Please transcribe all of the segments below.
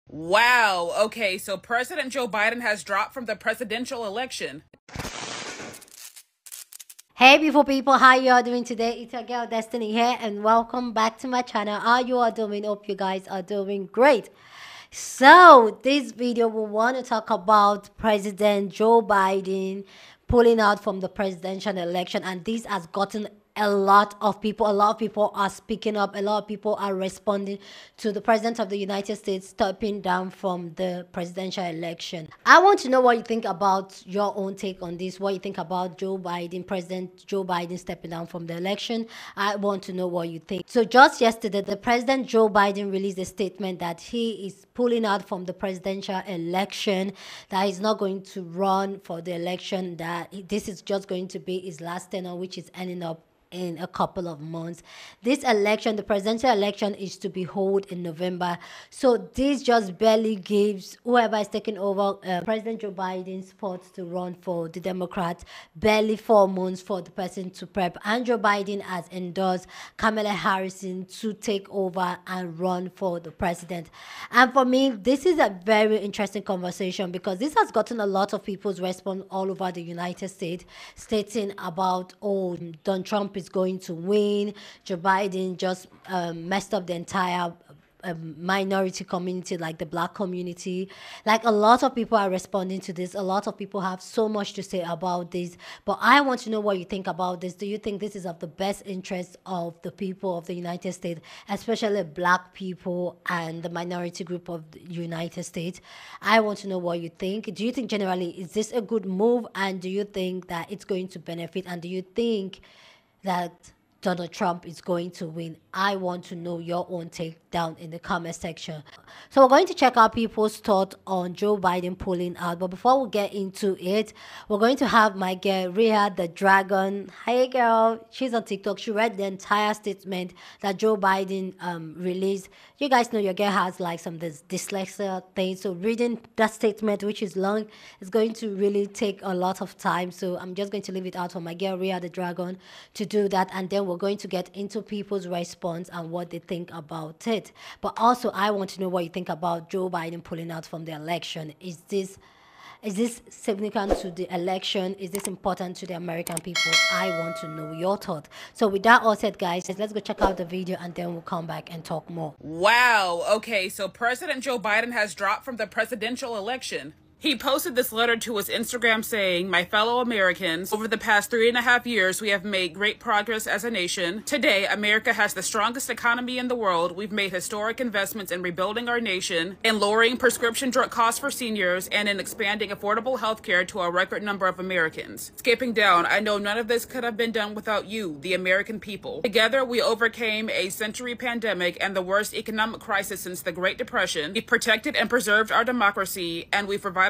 Wow. Okay, so President Joe Biden has dropped from the presidential election. Hey beautiful people, how you all doing today? It's your girl Destiny here and welcome back to my channel. How you all doing? Hope you guys are doing great. So this video we want to talk about President Joe Biden pulling out from the presidential election, and this has gotten a lot of people are speaking up, a lot of people are responding to the president of the United States stepping down from the presidential election. I want to know what you think about your own take on this, what you think about President Joe Biden stepping down from the election. I want to know what you think. So just yesterday, the President Joe Biden released a statement that he is pulling out from the presidential election, that he's not going to run for the election, that this is just going to be his last tenure, which is ending up in a couple of months. This election, the presidential election, is to be held in November. So this just barely gives whoever is taking over President Joe Biden's spot to run for the Democrats barely 4 months for the person to prep. And Joe Biden has endorsed Kamala Harris to take over and run for the president. And for me, this is a very interesting conversation because this has gotten a lot of people's response all over the United States, stating about, oh, Donald Trump is going to win. Joe Biden just messed up the entire minority community, like the black community. Like, a lot of people are responding to this. A lot of people have so much to say about this, but I want to know what you think about this. Do you think this is of the best interest of the people of the United States, especially black people and the minority group of the United States? I want to know what you think. Do you think generally is this a good move, and do you think that it's going to benefit, and do you think that Donald Trump is going to win? I want to know your own take down in the comment section. So we're going to check out people's thoughts on Joe Biden pulling out. But before we get into it, we're going to have my girl Rhea the Dragon. Hey girl, she's on TikTok. She read the entire statement that Joe Biden released. You guys know your girl has like some dyslexia thing, so reading that statement, which is long, is going to really take a lot of time. So I'm just going to leave it out for my girl Rhea the Dragon to do that, and then we're going to get into people's response and what they think about it. But also, I want to know what you think about Joe Biden pulling out from the election. Is this significant to the election? Is this important to the American people? I want to know your thought. So with that all said, guys, let's go check out the video and then we'll come back and talk more. Wow. Okay, so President Joe Biden has dropped from the presidential election. He posted this letter to his Instagram saying, "My fellow Americans, over the past 3.5 years, we have made great progress as a nation. Today, America has the strongest economy in the world. We've made historic investments in rebuilding our nation, in lowering prescription drug costs for seniors, and in expanding affordable health care to a record number of Americans. Skipping down, I know none of this could have been done without you, the American people. Together, we overcame a century pandemic and the worst economic crisis since the Great Depression. We've protected and preserved our democracy, and we've revitalized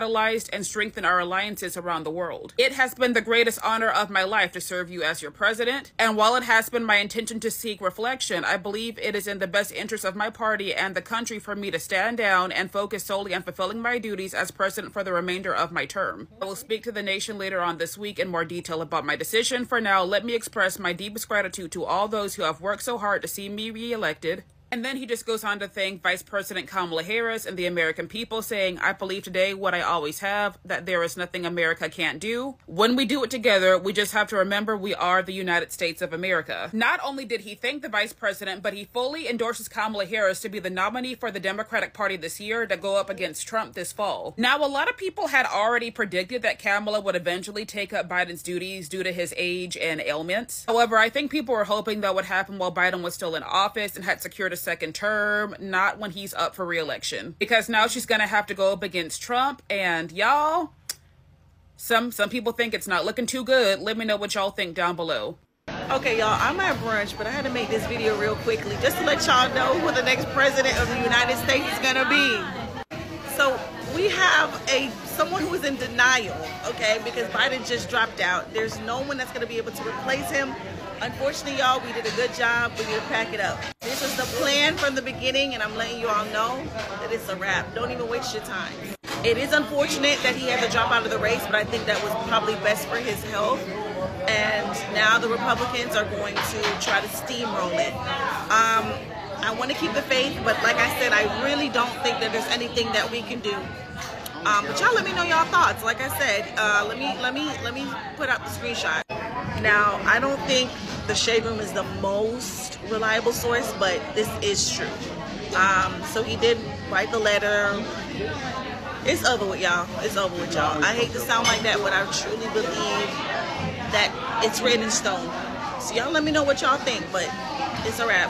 and strengthen our alliances around the world. It has been the greatest honor of my life to serve you as your president, and while it has been my intention to seek reflection, I believe it is in the best interest of my party and the country for me to stand down and focus solely on fulfilling my duties as president for the remainder of my term. I will speak to the nation later on this week in more detail about my decision. For now, let me express my deepest gratitude to all those who have worked so hard to see me re-elected." And then he just goes on to thank Vice President Kamala Harris and the American people, saying, "I believe today what I always have, that there is nothing America can't do. When we do it together, we just have to remember we are the United States of America." Not only did he thank the vice president, but he fully endorses Kamala Harris to be the nominee for the Democratic Party this year to go up against Trump this fall. Now, a lot of people had already predicted that Kamala would eventually take up Biden's duties due to his age and ailments. However, I think people were hoping that would happen while Biden was still in office and had secured a second term, not when he's up for re-election, because now she's gonna have to go up against Trump, and y'all, some people think it's not looking too good. Let me know what y'all think down below. Okay, y'all, I'm at brunch, but I had to make this video real quickly just to let y'all know who the next president of the United States is gonna be. So we have someone who is in denial, okay, because Biden just dropped out. There's no one that's gonna be able to replace him. Unfortunately, y'all, we did a good job. We need to pack it up. This was the plan from the beginning, and I'm letting you all know that it's a wrap. Don't even waste your time. It is unfortunate that he had to drop out of the race, but I think that was probably best for his health. And now the Republicans are going to try to steamroll it. I want to keep the faith, but like I said, I really don't think that there's anything that we can do. But y'all let me know y'all thoughts. Like I said, let me put up the screenshot. Now, I don't think the Shade Room is the most reliable source, but this is true. So he did write the letter. It's over with, y'all. It's over with, y'all. I hate to sound like that, but I truly believe that it's written in stone. So y'all let me know what y'all think, but it's a wrap.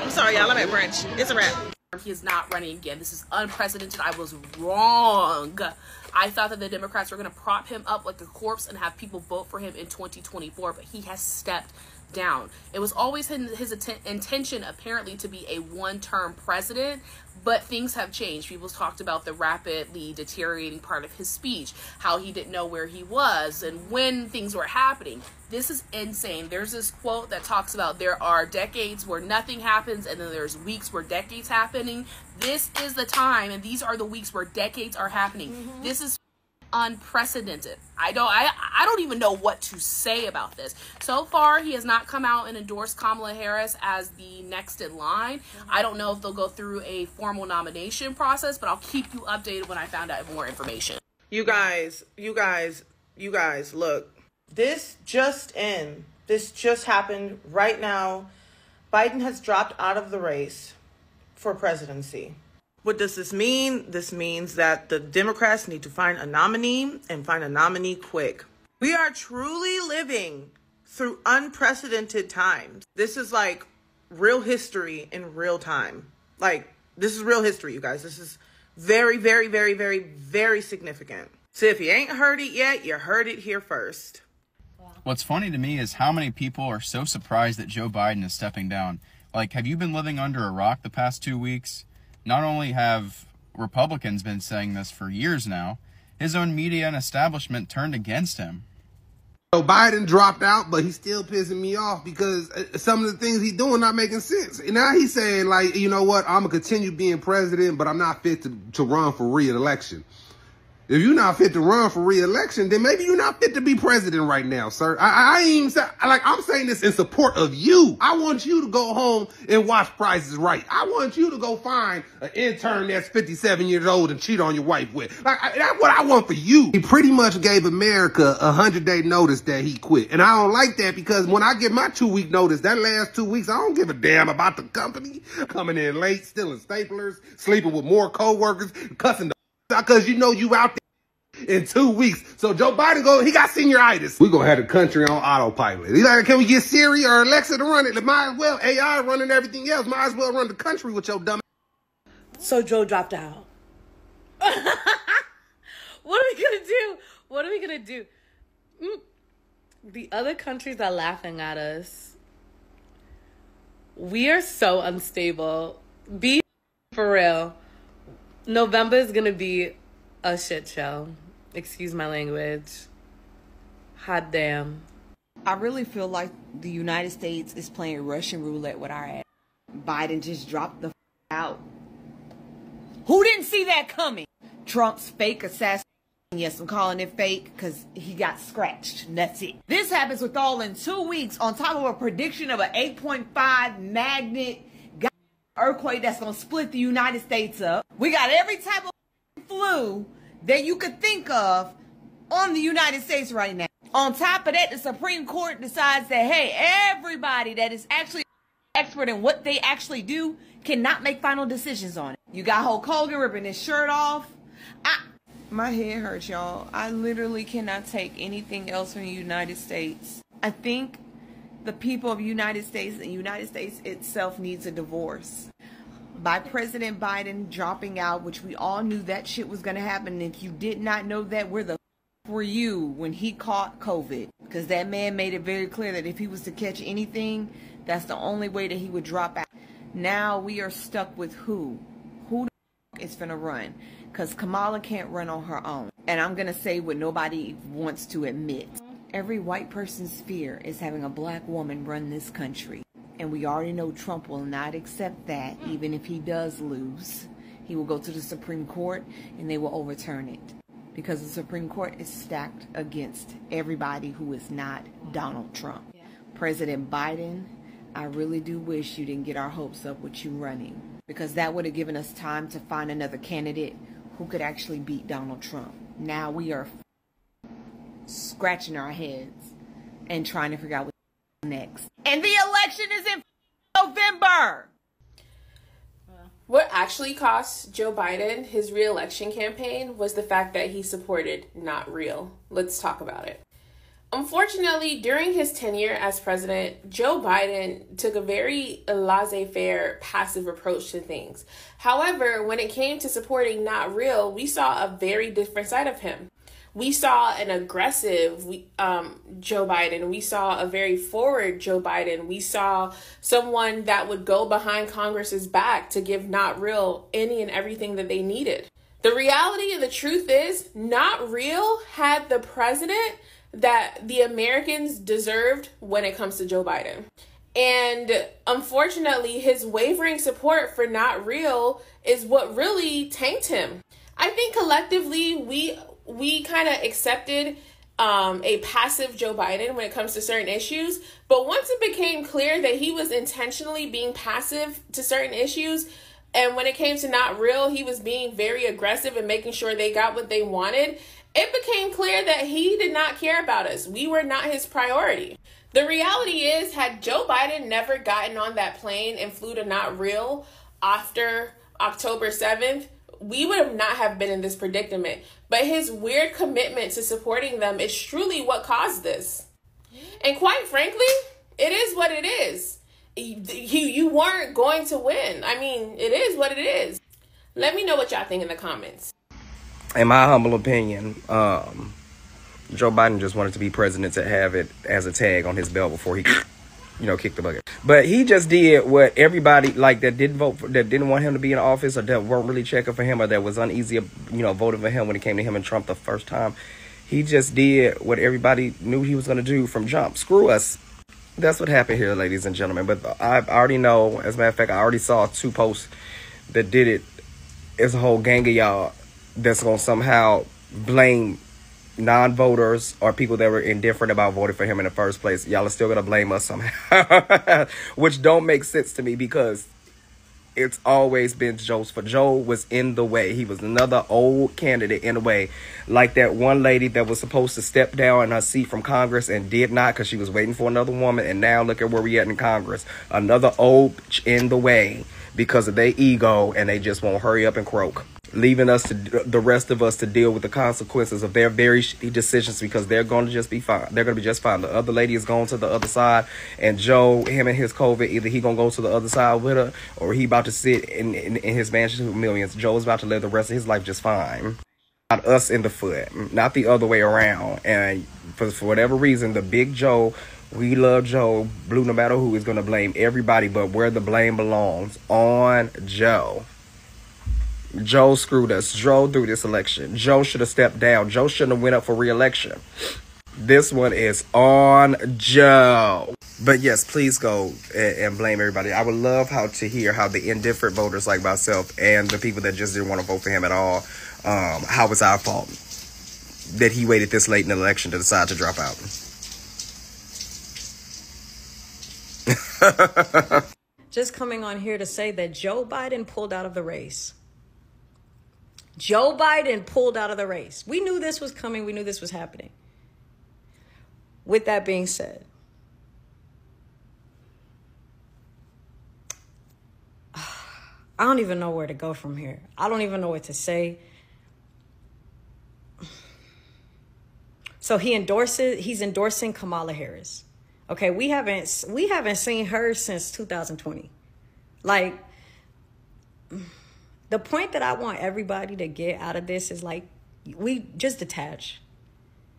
I'm sorry, y'all. I'm at brunch. It's a wrap. He is not running again. This is unprecedented. I was wrong. I thought that the Democrats were going to prop him up like a corpse and have people vote for him in 2024, but he has stepped down. It was always his intention, apparently, to be a one-term president, but things have changed. People talked about the rapidly deteriorating part of his speech, how he didn't know where he was and when things were happening. This is insane. There's this quote that talks about there are decades where nothing happens, and then there's weeks where decades happening. This is the time, and these are the weeks where decades are happening. This is unprecedented. I don't even know what to say about this. So far, he has not come out and endorsed Kamala Harris as the next in line. I don't know if they'll go through a formal nomination process, but I'll keep you updated when I found out more information. You guys, look. This just happened right now. Biden has dropped out of the race for presidency. What does this mean? This means that the Democrats need to find a nominee and find a nominee quick. We are truly living through unprecedented times. This is like real history in real time. Like, this is real history, you guys. This is very, very, very, very, very significant. So if you ain't heard it yet, you heard it here first. What's funny to me is how many people are so surprised that Joe Biden is stepping down. Like, have you been living under a rock the past 2 weeks? Not only have Republicans been saying this for years now, his own media and establishment turned against him. So Biden dropped out, but he's still pissing me off because some of the things he's doing not making sense. And now he's saying, like, you know what, I'm going to continue being president, but I'm not fit to run for re-election. If you're not fit to run for re-election, then maybe you're not fit to be president right now, sir. I ain't even say, like, I'm saying this in support of you. I want you to go home and watch Price is Right. I want you to go find an intern that's 57 years old and cheat on your wife with. Like, that's what I want for you. He pretty much gave America a 100-day notice that he quit. And I don't like that because when I get my 2-week notice, that last 2 weeks, I don't give a damn about the company. Coming in late, stealing staplers, sleeping with more coworkers, cussing the because you know you out there in 2 weeks. So Joe Biden he got senioritis. We gonna have the country on autopilot. He's like, can we get Siri or Alexa to run it? Might as well. AI running everything else. Might as well run the country with your dumb. So Joe dropped out. What are we gonna do? What are we gonna do? The other countries are laughing at us. We are so unstable. Be for real. November is gonna be a shit show. Excuse my language. Hot damn. I really feel like the United States is playing Russian roulette with our ass. Biden just dropped the out. Who didn't see that coming? Trump's fake assassination. Yes, I'm calling it fake because he got scratched. That's it. This happens with all in 2 weeks on top of a prediction of an 8.5 magnet earthquake that's going to split the United States up. We got every type of flu that you could think of on the United States right now. On top of that, the Supreme Court decides that, hey, everybody that is actually expert in what they actually do cannot make final decisions on it. You got Hulk Hogan ripping his shirt off. My head hurts, y'all. I literally cannot take anything else from the United States. I think the people of the United States and the United States itself needs a divorce. By President Biden dropping out, which we all knew that shit was going to happen. And if you did not know that, where the were you when he caught COVID? Because that man made it very clear that if he was to catch anything, that's the only way that he would drop out. Now we are stuck with who? Who the is going to run? Because Kamala can't run on her own. And I'm going to say what nobody wants to admit. Every white person's fear is having a black woman run this country. And we already know Trump will not accept that, even if he does lose. He will go to the Supreme Court and they will overturn it. Because the Supreme Court is stacked against everybody who is not Donald Trump. President Biden, I really do wish you didn't get our hopes up with you running, because that would have given us time to find another candidate who could actually beat Donald Trump. Now we are scratching our heads and trying to figure out what's next. And the election is in November. What actually cost Joe Biden his re-election campaign was the fact that he supported Not Real. Let's talk about it. Unfortunately, during his tenure as president, Joe Biden took a very laissez-faire, passive approach to things. However, when it came to supporting Not Real, we saw a very different side of him. We saw an aggressive Joe Biden. We saw a very forward Joe Biden. We saw someone that would go behind Congress's back to give Not Real any and everything that they needed. The reality and the truth is, Not Real had the president that the Americans deserved when it comes to Joe Biden. And unfortunately, his wavering support for Not Real is what really tanked him. I think collectively we kind of accepted a passive Joe Biden when it comes to certain issues. But once it became clear that he was intentionally being passive to certain issues, and when it came to Not Real, he was being very aggressive and making sure they got what they wanted, it became clear that he did not care about us. We were not his priority. The reality is, had Joe Biden never gotten on that plane and flew to Not Real after October 7th, we would not have been in this predicament. But his weird commitment to supporting them is truly what caused this. And quite frankly, it is what it is. You weren't going to win. I mean, it is what it is. Let me know what y'all think in the comments. In my humble opinion, Joe Biden just wanted to be president to have it as a tag on his belt before he, kicked the bucket. But he just did what everybody that didn't vote for, that didn't want him to be in office, or that weren't really checking for him, or that was uneasy, voting for him when it came to him and Trump the first time. He just did what everybody knew he was going to do from jump. Screw us. That's what happened here, ladies and gentlemen. But I already know, as a matter of fact, I already saw 2 posts that did it. It's a whole gang of y'all that's going to somehow blame non-voters or people that were indifferent about voting for him in the first place. Y'all are still going to blame us somehow, which don't make sense to me, because it's always been Joe's fault. Joe was in the way. He was another old candidate in the way, like that one lady that was supposed to step down in her seat from Congress and did not because she was waiting for another woman. And now look at where we at in Congress. Another old in the way because of their ego, and they just won't hurry up and croak, leaving us to the rest of us to deal with the consequences of their very shitty decisions, because they're going to just be fine. They're going to be just fine. The other lady is going to the other side, and Joe, him and his COVID, either he going to go to the other side with her, or he about to sit in his mansion with millions. Joe's about to live the rest of his life just fine. Not us in the foot, not the other way around. And for whatever reason, the big Joe, we love Joe, blue no matter who, is going to blame everybody, but where the blame belongs, on Joe. Joe screwed us. Joe threw this election. Joe should have stepped down. Joe shouldn't have went up for re-election. This one is on Joe. But yes, please go and blame everybody. I would love to hear how the indifferent voters like myself and the people that just didn't want to vote for him at all, how it's our fault that he waited this late in the election to decide to drop out. Just coming on here to say that Joe Biden pulled out of the race. Joe Biden pulled out of the race. We knew this was coming. We knew this was happening. With that being said, I don't even know where to go from here. I don't even know what to say. So he's endorsing Kamala Harris. Okay, we haven't seen her since 2020. Like, the point that I want everybody to get out of this is, like, we just detach.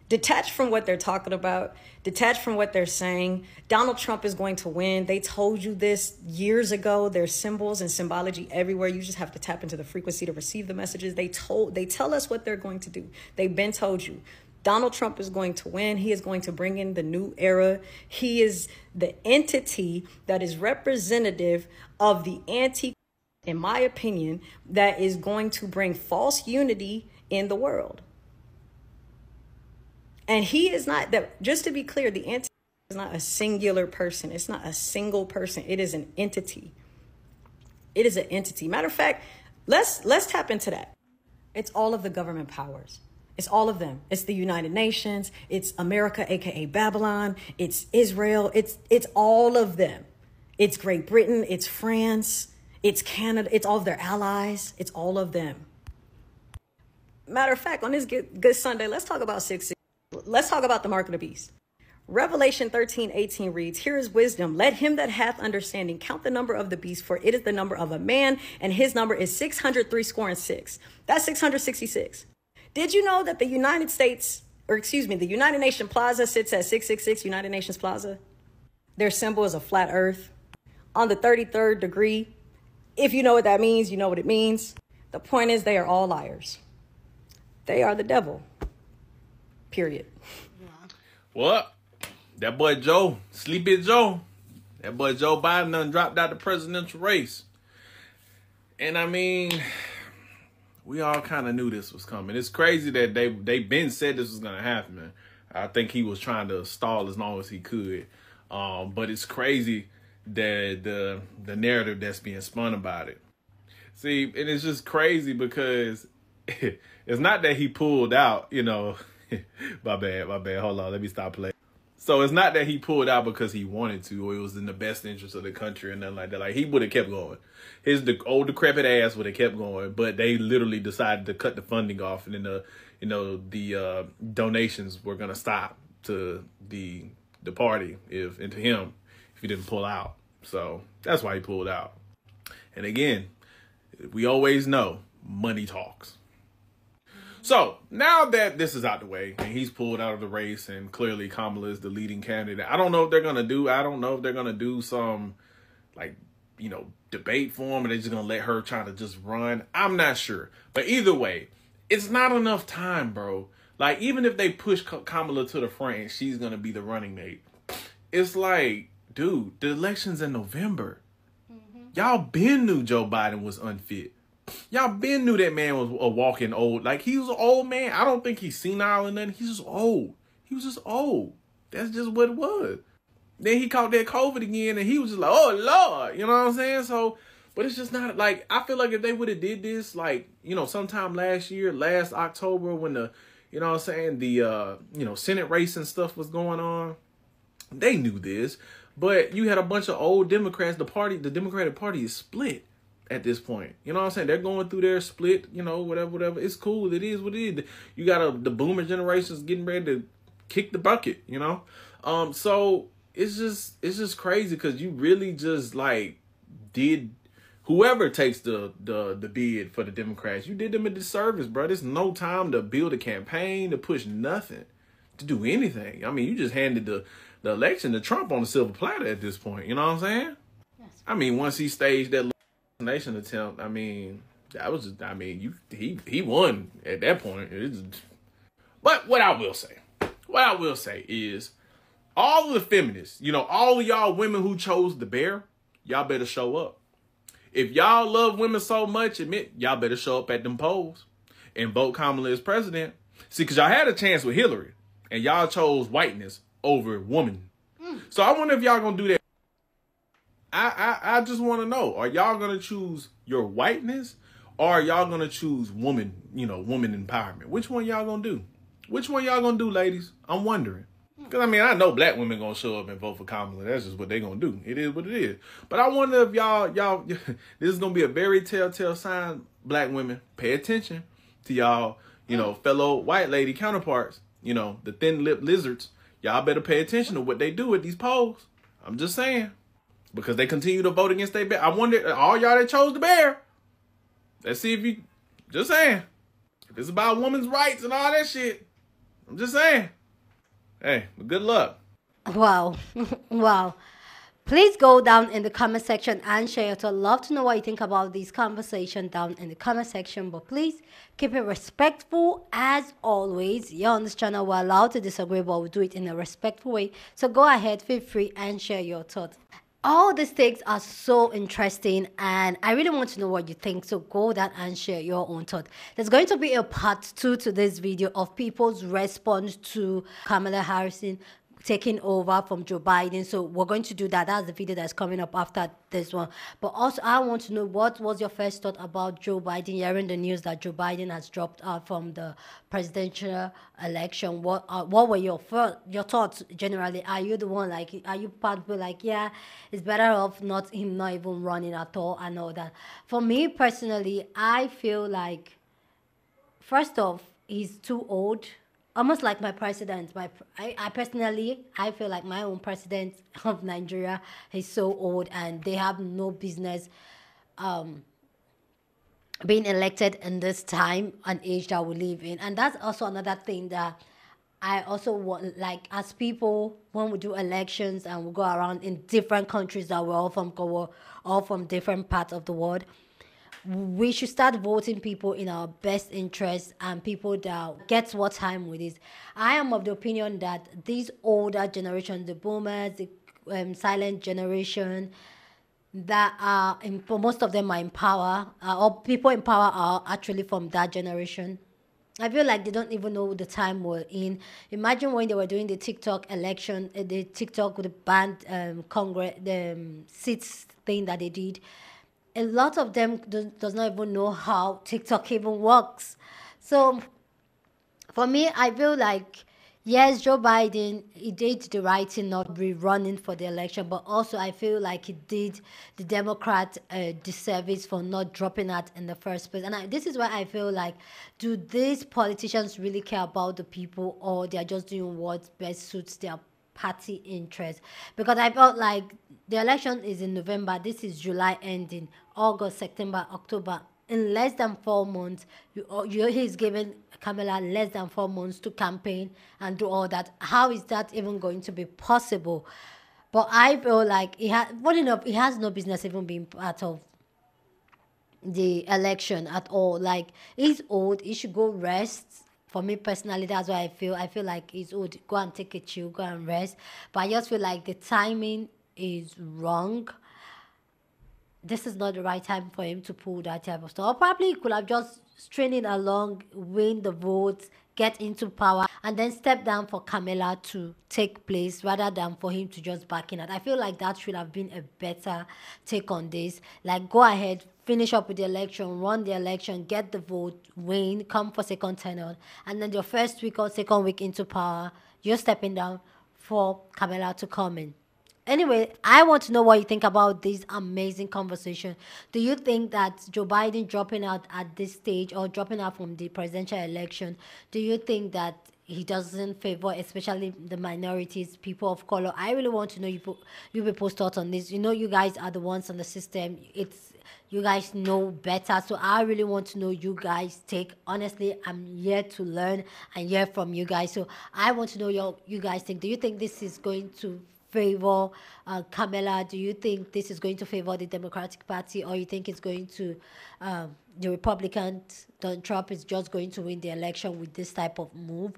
Detach from what they're talking about. Detach from what they're saying. Donald Trump is going to win. They told you this years ago. There's symbols and symbology everywhere. You just have to tap into the frequency to receive the messages. They tell us what they're going to do. They've been told you. Donald Trump is going to win. He is going to bring in the new era. He is the entity that is representative of the in my opinion, that is going to bring false unity in the world. And he is not that, just to be clear, the anti is It's not a singular person. It's not a single person. It is an entity. It is an entity. Matter of fact, let's tap into that. It's all of the government powers. It's all of them. It's the United Nations. It's America, aka Babylon. It's Israel. It's all of them. It's Great Britain. It's France. It's Canada. It's all of their allies. It's all of them. Matter of fact, on this Good Sunday, let's talk about 666. Let's talk about the mark of the beast. Revelation 13:18 reads, "Here is wisdom. Let him that hath understanding count the number of the beast, for it is the number of a man, and his number is 603 That's 666. Did you know that the United Nation Plaza sits at 666 United Nations Plaza? Their symbol is a flat earth. On the 33rd degree, if you know what that means, you know what it means. The point is they are all liars. They are the devil. Period. What? That boy Joe, Sleepy Joe, that boy Joe Biden done dropped out the presidential race. And I mean, we all kind of knew this was coming. It's crazy that they been said this was going to happen, man. I think he was trying to stall as long as he could. But it's crazy that the narrative that's being spun about it. See, and it's just crazy because it's not that he pulled out, you know. My bad. Hold on, let me stop playing. So it's not that he pulled out because he wanted to, or it was in the best interest of the country and nothing like that. Like, he would have kept going. The old decrepit ass would have kept going, but they literally decided to cut the funding off, and then the donations were gonna stop to the party and to him if he didn't pull out. So that's why he pulled out. And again, we always know money talks. So now that this is out the way and he's pulled out of the race and clearly Kamala is the leading candidate, I don't know if they're going to do some, like, you know, debate for him, and they're just going to let her try to just run. I'm not sure. But either way, it's not enough time, bro. Like, even if they push Kamala to the front and she's going to be the running mate, it's like, dude, the election's in November. Y'all been knew Joe Biden was unfit. Y'all been knew that man was a walking old. Like, he was an old man. I don't think he's senile or nothing. He's just old. He was just old. That's just what it was. Then he caught that COVID again, and he was just like, oh, Lord. You know what I'm saying? So, but it's just not, like, I feel like if they would have did this, like, you know, sometime last October, when the, you know what I'm saying, the, you know, Senate race and stuff was going on, they knew this. But you had a bunch of old Democrats. The Democratic Party is split at this point. You know what I'm saying? They're going through their split, you know, whatever. It's cool. It is what it is. You got the boomer generation's getting ready to kick the bucket, you know? So it's just crazy because you really just, like, did whoever takes the bid for the Democrats, you did them a disservice, bro. There's no time to build a campaign, to push nothing, to do anything. I mean, you just handed the election to Trump on a silver platter at this point. You know what I'm saying? Yes. I mean, once he staged that nation attempt, I mean, that was just, I mean, he won at that point. But what I will say is, all of the feminists, you know, all of y'all women who chose the bear, y'all better show up. If y'all love women so much, y'all better show up at them polls and vote Kamala as president. See, because y'all had a chance with Hillary, and y'all chose whiteness over woman. So I wonder if y'all gonna do that. I just want to know, are y'all gonna choose your whiteness, or are y'all gonna choose woman, you know, woman empowerment? Which one y'all gonna do? Which one y'all gonna do, ladies? I'm wondering. Because, I mean, I know black women gonna show up and vote for Kamala. That's just what they gonna do. It is what it is. But I wonder if y'all, this is gonna be a very telltale sign, black women. Pay attention to y'all, you know, fellow white lady counterparts, you know, the thin-lipped lizards. Y'all better pay attention to what they do at these polls. I'm just saying. Because they continue to vote against their bear. I wonder, all y'all that chose the bear, let's see if you, just saying. If it's about women's rights and all that shit, I'm just saying. Hey, good luck. Wow. Wow. Please go down in the comment section and share your thoughts. I'd love to know what you think about this conversation down in the comment section. But please keep it respectful as always. Here on this channel, we're allowed to disagree, but we do it in a respectful way. So go ahead, feel free and share your thoughts. All these takes are so interesting, and I really want to know what you think. So go down and share your own thoughts. There's going to be a part 2 to this video of people's response to Kamala Harris taking over from Joe Biden. So we're going to do that. That's the video that's coming up after this one. But also, I want to know, what was your first thought about Joe Biden, hearing the news that Joe Biden has dropped out from the presidential election? What were your thoughts generally? Are you the one, like, are you part of like, yeah, it's better off not even running at all and all that? For me personally, I feel like, first off, he's too old. Almost like my president. I personally, I feel like my own president of Nigeria is so old, and they have no business being elected in this time and age that we live in. And that's also another thing that I also want, like, as people, when we do elections and we go around in different countries that we're all from different parts of the world, we should start voting people in our best interest and people that gets what time with this. I am of the opinion that these older generations, the boomers, the silent generation, that are, for most of them are in power, or people in power are actually from that generation. I feel like they don't even know the time we're in. Imagine when they were doing the TikTok election, the TikTok with the banned Congress, the seats thing that they did. A lot of them does not even know how TikTok even works. So for me, I feel like, yes, Joe Biden, he did the right thing not running for the election, but also I feel like he did the Democrat disservice for not dropping out in the first place. And this is why I feel like, do these politicians really care about the people, or they are just doing what best suits their party interest? Because I felt like the election is in November. This is July ending, August, September, October. In less than 4 months, he's giving Kamala less than 4 months to campaign and do all that. How is that even going to be possible? But I feel like he has no business even being part of the election at all. Like, he's old. He should go rest. For me personally, that's what I feel. I feel like he's old. Go and take a chill. Go and rest. But I just feel like the timing is wrong. This is not the right time for him to pull that type of stuff. Or probably he could have just straining along, win the votes, get into power, and then step down for Kamala to take place, rather than for him to just back in it. I feel like that should have been a better take on this. Like, go ahead, finish up with the election, run the election, get the vote, win, come for second tenure, and then your first week or second week into power, you're stepping down for Kamala to come in. Anyway, I want to know what you think about this amazing conversation. Do you think that Joe Biden dropping out at this stage, or dropping out from the presidential election, do you think that he doesn't favor especially the minorities, people of color? I really want to know you people's thoughts on this. You know, you guys are the ones on the system. You guys know better. So I really want to know you guys' take. Honestly, I'm here to learn and hear from you guys. So I want to know you guys think. Do you think this is going to favor Kamala? Do you think this is going to favor the Democratic Party, or you think it's going to the Republicans? Donald Trump is just going to win the election with this type of move?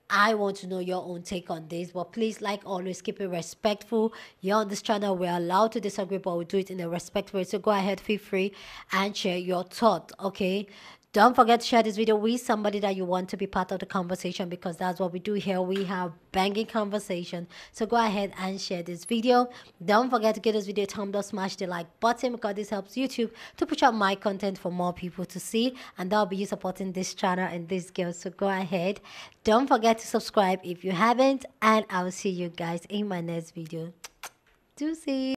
I want to know your own take on this. But please, like always, keep it respectful. Here on this channel, we're allowed to disagree, but we do it in a respectful way. So go ahead, feel free and share your thoughts, okay? Don't forget to share this video with somebody that you want to be part of the conversation, because that's what we do here. We have banging conversation. So go ahead and share this video. Don't forget to give this video a thumbs up, smash the like button, because this helps YouTube to push out my content for more people to see. And that'll be you supporting this channel and this girl. So go ahead. Don't forget to subscribe if you haven't. And I'll see you guys in my next video. Deuces.